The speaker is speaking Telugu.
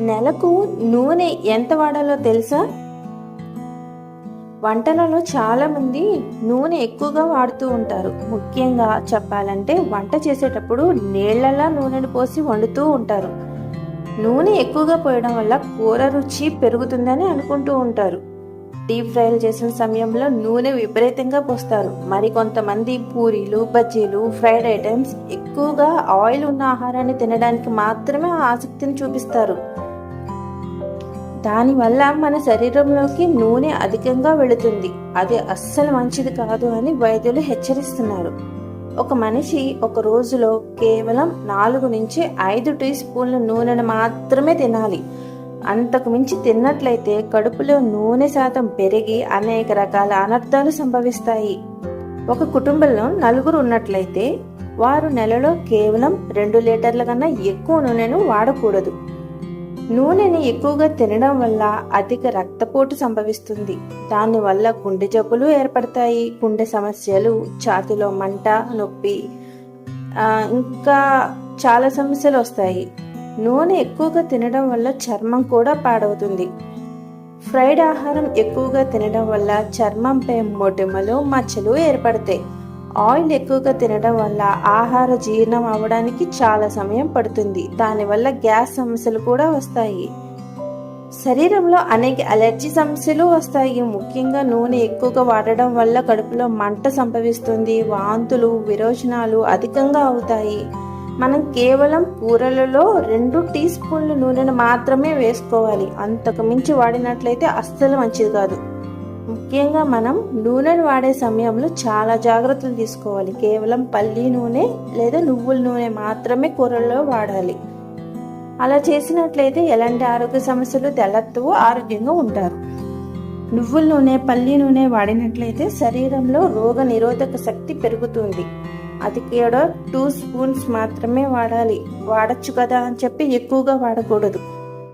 నెలకు నూనె ఎంత వాడాలో తెలుసా? వంటలలో చాలామంది నూనె ఎక్కువగా వాడుతూ ఉంటారు. ముఖ్యంగా చెప్పాలంటే వంట చేసేటప్పుడు నీళ్లలా నూనెను పోసి వండుతూ ఉంటారు. నూనె ఎక్కువగా పోయడం వల్ల కూర రుచి పెరుగుతుందని అనుకుంటూ ఉంటారు. డీప్ ఫ్రైలు చేసిన సమయంలో నూనె విపరీతంగా పోస్తారు. మరి కొంతమంది పూరీలు, బజ్జీలు, ఫ్రైడ్ ఐటమ్స్ ఎక్కువగా ఆయిల్ ఉన్న ఆహారాన్ని తినడానికి మాత్రమే ఆసక్తిని చూపిస్తారు. దానివల్ల మన శరీరంలోకి నూనె అధికంగా వెళుతుంది. అది అస్సలు మంచిది కాదు అని వైద్యులు హెచ్చరిస్తున్నారు. ఒక మనిషి ఒక రోజులో కేవలం 4 నుంచి 5 టీ స్పూన్ల నూనెను మాత్రమే తినాలి. అంతకు మించి తిన్నట్లయితే కడుపులో నూనె శాతం పెరిగి అనేక రకాల అనర్థాలు సంభవిస్తాయి. ఒక కుటుంబంలో 4 ఉన్నట్లయితే వారు నెలలో కేవలం 2 లీటర్ల కన్నా ఎక్కువ నూనెను వాడకూడదు. నూనెని ఎక్కువగా తినడం వల్ల అధిక రక్తపోటు సంభవిస్తుంది. దానివల్ల గుండె జబ్బులు ఏర్పడతాయి. గుండె సమస్యలు, ఛాతీలో మంట, నొప్పి, ఇంకా చాలా సమస్యలు వస్తాయి. నూనె ఎక్కువగా తినడం వల్ల చర్మం కూడా పాడవుతుంది. ఫ్రైడ్ ఆహారం ఎక్కువగా తినడం వల్ల చర్మంపై మొటిమలు, మచ్చలు ఏర్పడతాయి. ఆయిల్ ఎక్కువగా తినడం వల్ల ఆహార జీర్ణం అవ్వడానికి చాలా సమయం పడుతుంది. దానివల్ల గ్యాస్ సమస్యలు కూడా వస్తాయి. శరీరంలో అనేక అలర్జీ సమస్యలు వస్తాయి. ముఖ్యంగా నూనె ఎక్కువగా వాడడం వల్ల కడుపులో మంట సంభవిస్తుంది. వాంతులు, విరోచనాలు అధికంగా అవుతాయి. మనం కేవలం కూరలలో 2 టీ స్పూన్ల నూనెను మాత్రమే వేసుకోవాలి. అంతకు మించి వాడినట్లయితే అస్సలు మంచిది కాదు. ముఖ్యంగా మనం నూనెను వాడే సమయంలో చాలా జాగ్రత్తలు తీసుకోవాలి. కేవలం పల్లి నూనె లేదా నువ్వుల నూనె మాత్రమే కూరల్లో వాడాలి. అలా చేసినట్లయితే ఎలాంటి ఆరోగ్య సమస్యలు తలెత్తవు, ఆరోగ్యంగా ఉంటారు. నువ్వుల నూనె, పల్లి నూనె వాడినట్లయితే శరీరంలో రోగ నిరోధక శక్తి పెరుగుతుంది. అది కూడా 2 స్పూన్స్ మాత్రమే వాడాలి. వాడచ్చు కదా అని చెప్పి ఎక్కువగా వాడకూడదు.